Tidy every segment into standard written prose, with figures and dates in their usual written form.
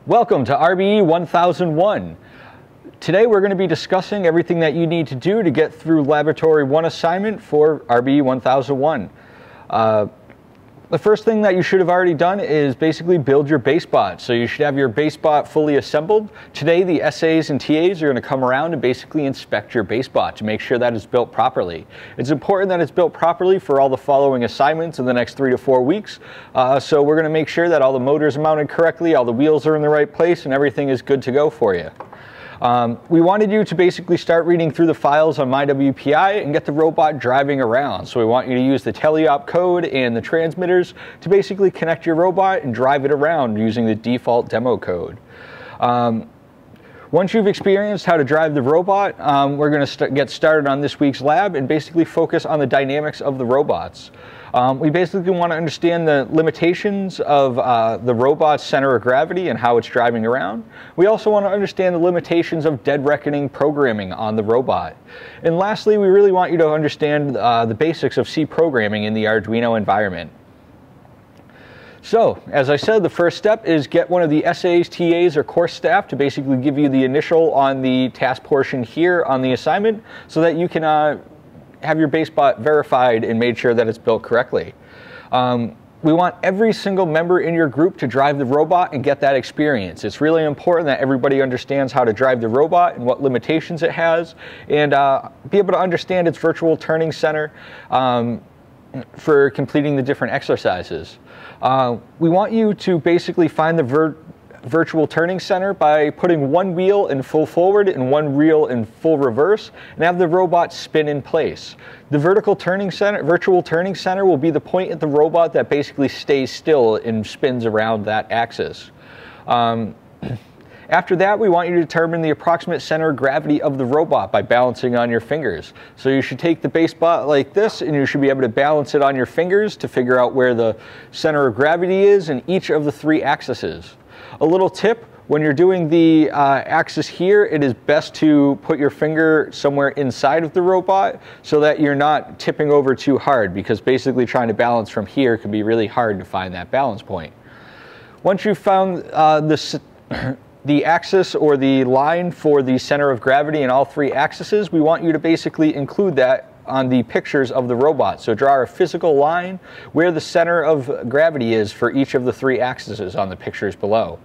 Welcome to RBE1001. Today we're going to be discussing everything that you need to do to get through Laboratory 1 assignment for RBE1001. The first thing that you should have already done is basically build your base bot. So you should have your base bot fully assembled. Today the SAs and TAs are going to come around and basically inspect your base bot to make sure that it's built properly. It's important that it's built properly for all the following assignments in the next 3 to 4 weeks. So we're going to make sure that all the motors are mounted correctly, all the wheels are in the right place, and everything is good to go for you. We wanted you to basically start reading through the files on MyWPI and get the robot driving around. So we want you to use the teleop code and the transmitters to basically connect your robot and drive it around using the default demo code. Once you've experienced how to drive the robot, we're going to get started on this week's lab and basically focus on the dynamics of the robots. We basically want to understand the limitations of the robot's center of gravity and how it's driving around. We also want to understand the limitations of dead reckoning programming on the robot. And lastly, we really want you to understand the basics of C programming in the Arduino environment. So, as I said, the first step is get one of the SAs, TAs, or course staff to basically give you the initial on the task portion here on the assignment so that you can have your base bot verified and made sure that it's built correctly. We want every single member in your group to drive the robot and get that experience. It's really important that everybody understands how to drive the robot and what limitations it has, and be able to understand its virtual turning center for completing the different exercises. We want you to basically find the virtual turning center by putting one wheel in full forward and one wheel in full reverse and have the robot spin in place. The virtual turning center will be the point at the robot that basically stays still and spins around that axis. After that, we want you to determine the approximate center of gravity of the robot by balancing on your fingers. So you should take the base bot like this, and you should be able to balance it on your fingers to figure out where the center of gravity is in each of the 3 axes. A little tip, when you're doing the axis here, it is best to put your finger somewhere inside of the robot so that you're not tipping over too hard, because basically trying to balance from here can be really hard to find that balance point. Once you've found the axis or the line for the center of gravity in all 3 axes, we want you to basically include that on the pictures of the robot. So draw a physical line where the center of gravity is for each of the 3 axes on the pictures below.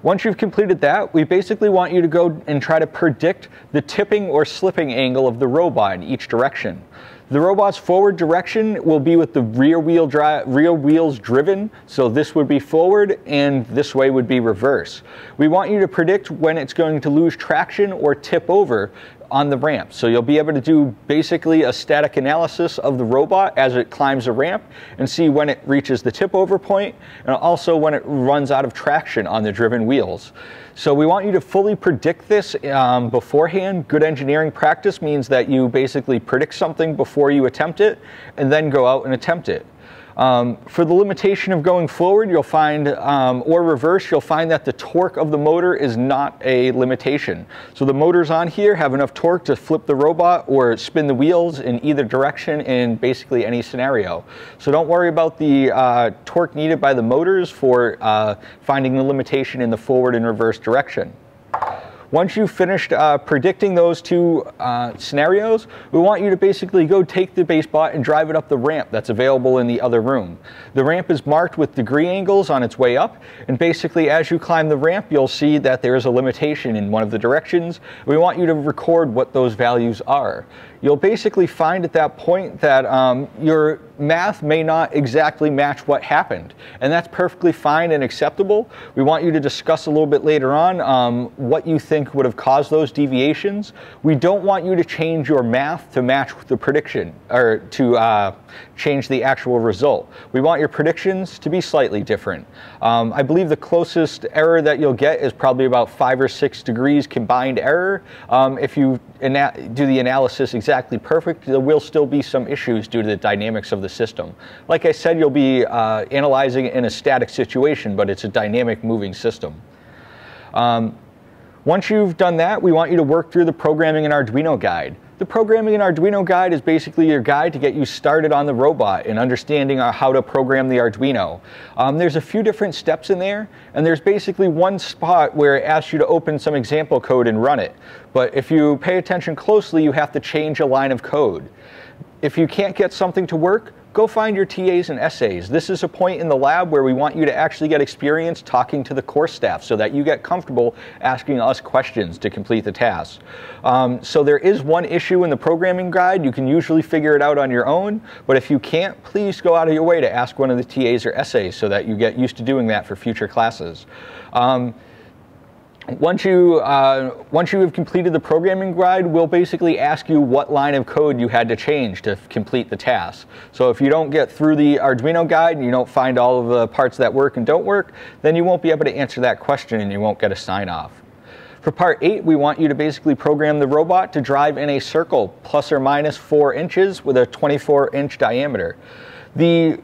Once you've completed that, we basically want you to go and try to predict the tipping or slipping angle of the robot in each direction. The robot's forward direction will be with the rear wheels driven, so this would be forward and this way would be reverse. We want you to predict when it's going to lose traction or tip over on the ramp. So you'll be able to do basically a static analysis of the robot as it climbs a ramp and see when it reaches the tip over point and also when it runs out of traction on the driven wheels. So we want you to fully predict this beforehand. Good engineering practice means that you basically predict something before you attempt it and then go out and attempt it. For the limitation of going forward, you'll find, or reverse, you'll find that the torque of the motor is not a limitation. So the motors on here have enough torque to flip the robot or spin the wheels in either direction in basically any scenario. So don't worry about the torque needed by the motors for finding the limitation in the forward and reverse direction. Once you've finished predicting those 2 scenarios, we want you to basically go take the base bot and drive it up the ramp that's available in the other room. The ramp is marked with degree angles on its way up, and basically as you climb the ramp, you'll see that there is a limitation in one of the directions. We want you to record what those values are. You'll basically find at that point that your math may not exactly match what happened, and that's perfectly fine and acceptable. We want you to discuss a little bit later on what you think would have caused those deviations. We don't want you to change your math to match the prediction or to change the actual result. We want your predictions to be slightly different. I believe the closest error that you'll get is probably about 5 or 6 degrees combined error. If you do the analysis exactly perfect, there will still be some issues due to the dynamics of the system. Like I said, you'll be analyzing it in a static situation, but it's a dynamic moving system. Once you've done that, we want you to work through the programming and Arduino guide. The Programming an Arduino guide is basically your guide to get you started on the robot and understanding how to program the Arduino. There's a few different steps in there, and there's basically one spot where it asks you to open some example code and run it. But if you pay attention closely, you have to change a line of code. If you can't get something to work, go find your TAs and SAs. This is a point in the lab where we want you to actually get experience talking to the course staff so that you get comfortable asking us questions to complete the task. So there is one issue in the programming guide. You can usually figure it out on your own, but if you can't, please go out of your way to ask one of the TAs or SAs so that you get used to doing that for future classes. Once you have completed the programming guide, we'll basically ask you what line of code you had to change to complete the task. So if you don't get through the Arduino guide and you don't find all of the parts that work and don't work, then you won't be able to answer that question and you won't get a sign-off. For part 8, we want you to basically program the robot to drive in a circle plus or minus 4 inches with a 24-inch diameter. The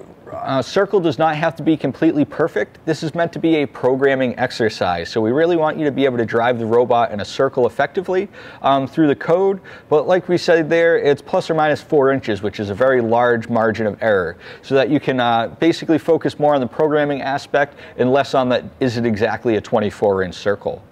circle does not have to be completely perfect. This is meant to be a programming exercise. So we really want you to be able to drive the robot in a circle effectively through the code. But like we said there, it's plus or minus 4 inches, which is a very large margin of error, so that you can basically focus more on the programming aspect and less on that, is it exactly a 24-inch circle?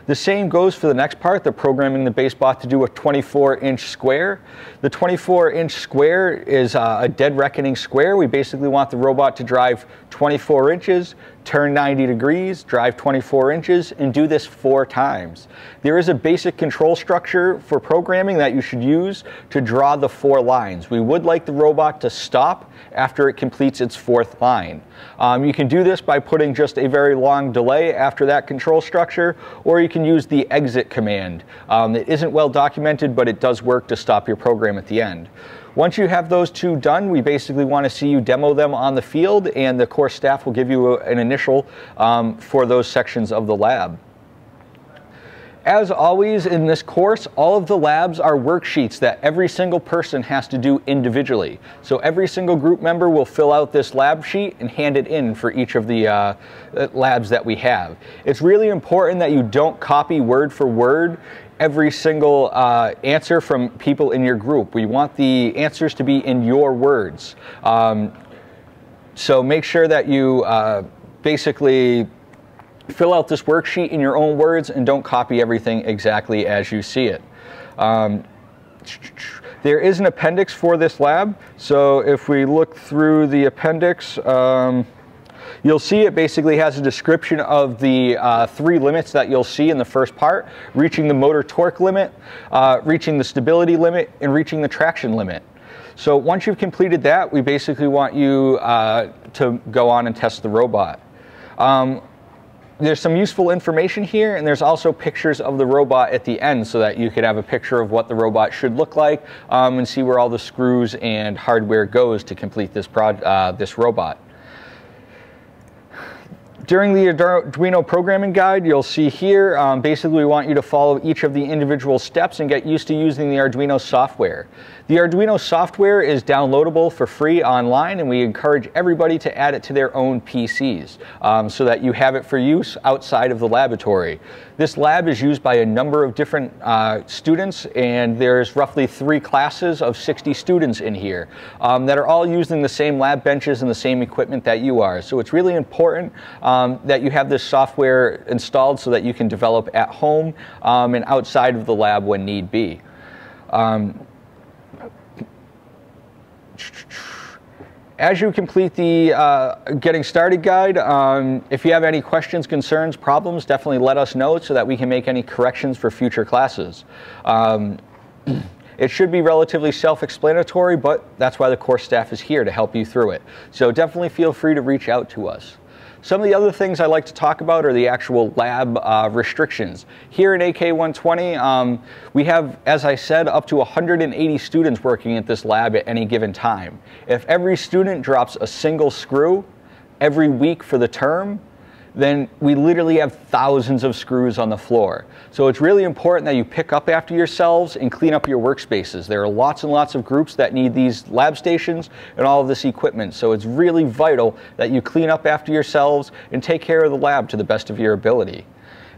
The same goes for the next part, the programming the basebot to do a 24-inch square. The 24-inch square is a dead reckoning square. We basically want the robot to drive 24 inches, turn 90 degrees, drive 24 inches, and do this 4 times. There is a basic control structure for programming that you should use to draw the 4 lines. We would like the robot to stop after it completes its 4th line. You can do this by putting just a very long delay after that control structure, or you can use the exit command. It isn't well documented, but it does work to stop your program at the end. Once you have those 2 done, we basically want to see you demo them on the field, and the course staff will give you an initial for those sections of the lab. As always in this course, all of the labs are worksheets that every single person has to do individually. So every single group member will fill out this lab sheet and hand it in for each of the labs that we have. It's really important that you don't copy word for word every single answer from people in your group. We want the answers to be in your words. So make sure that you basically fill out this worksheet in your own words and don't copy everything exactly as you see it. There is an appendix for this lab, so if we look through the appendix, you'll see it basically has a description of the 3 limits that you'll see in the first part: reaching the motor torque limit, reaching the stability limit, and reaching the traction limit. So once you've completed that, we basically want you to go on and test the robot. There's some useful information here, and there's also pictures of the robot at the end so that you could have a picture of what the robot should look like and see where all the screws and hardware goes to complete this robot. During the Arduino programming guide, you'll see here, basically we want you to follow each of the individual steps and get used to using the Arduino software. The Arduino software is downloadable for free online, and we encourage everybody to add it to their own PCs so that you have it for use outside of the laboratory. This lab is used by a number of different students, and there's roughly 3 classes of 60 students in here that are all using the same lab benches and the same equipment that you are. So it's really important that you have this software installed so that you can develop at home and outside of the lab when need be. As you complete the Getting Started guide, if you have any questions, concerns, problems, definitely let us know so that we can make any corrections for future classes. It should be relatively self-explanatory, but that's why the course staff is here to help you through it. So definitely feel free to reach out to us. Some of the other things I like to talk about are the actual lab restrictions. Here at AK120, we have, as I said, up to 180 students working at this lab at any given time. If every student drops a single screw every week for the term, then we literally have thousands of screws on the floor. So it's really important that you pick up after yourselves and clean up your workspaces. There are lots and lots of groups that need these lab stations and all of this equipment. So it's really vital that you clean up after yourselves and take care of the lab to the best of your ability.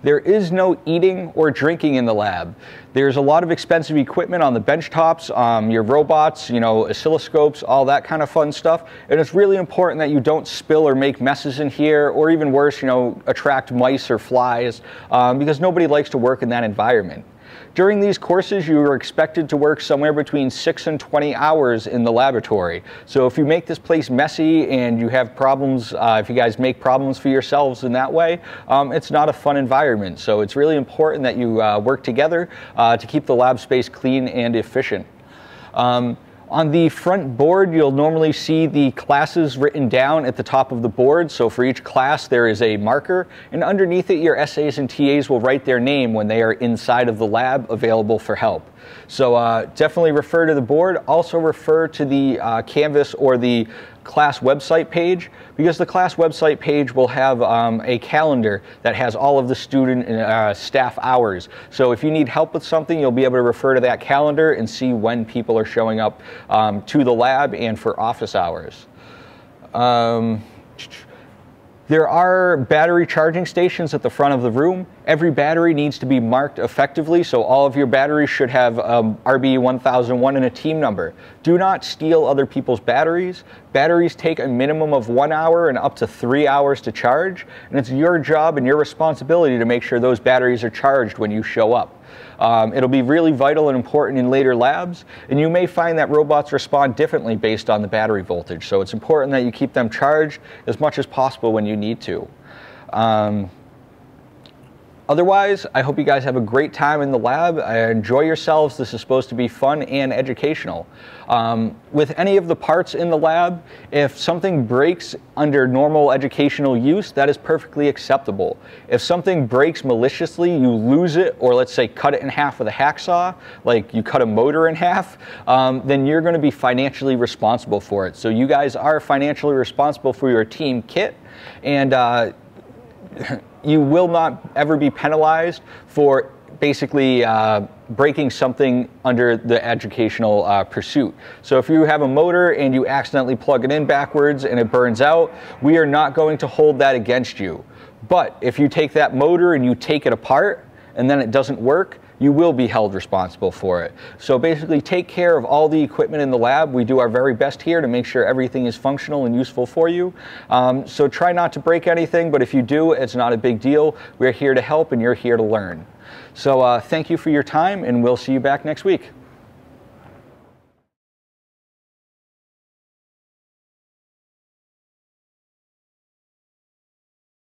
There is no eating or drinking in the lab. There's a lot of expensive equipment on the bench tops, your robots, oscilloscopes, all that kind of fun stuff. And it's really important that you don't spill or make messes in here, or even worse, attract mice or flies, because nobody likes to work in that environment. During these courses, you are expected to work somewhere between 6 and 20 hours in the laboratory. So if you make this place messy and you have problems, if you guys make problems for yourselves in that way, it's not a fun environment. So it's really important that you work together to keep the lab space clean and efficient. On the front board, you'll normally see the classes written down at the top of the board. So for each class, there is a marker, and underneath it, your SAs and TAs will write their name when they are inside of the lab available for help. So definitely refer to the board. Also refer to the Canvas or the class website page, because the class website page will have a calendar that has all of the student and staff hours. So if you need help with something, you'll be able to refer to that calendar and see when people are showing up to the lab and for office hours. There are battery charging stations at the front of the room. Every battery needs to be marked effectively, so all of your batteries should have RBE1001 and a team number. Do not steal other people's batteries. Batteries take a minimum of 1 hour and up to 3 hours to charge, and it's your job and your responsibility to make sure those batteries are charged when you show up. It'll be really vital and important in later labs, and you may find that robots respond differently based on the battery voltage, so it's important that you keep them charged as much as possible when you need to. Otherwise, I hope you guys have a great time in the lab. Enjoy yourselves. This is supposed to be fun and educational. With any of the parts in the lab, if something breaks under normal educational use, that is perfectly acceptable. If something breaks maliciously, you lose it, or let's say cut it in half with a hacksaw, like you cut a motor in half, then you're going to be financially responsible for it. So you guys are financially responsible for your team kit, and you will not ever be penalized for basically breaking something under the educational pursuit. So if you have a motor and you accidentally plug it in backwards and it burns out, we are not going to hold that against you. But if you take that motor and you take it apart and then it doesn't work, you will be held responsible for it. So basically take care of all the equipment in the lab. We do our very best here to make sure everything is functional and useful for you. So try not to break anything, but if you do, it's not a big deal. We're here to help and you're here to learn. So thank you for your time, and we'll see you back next week.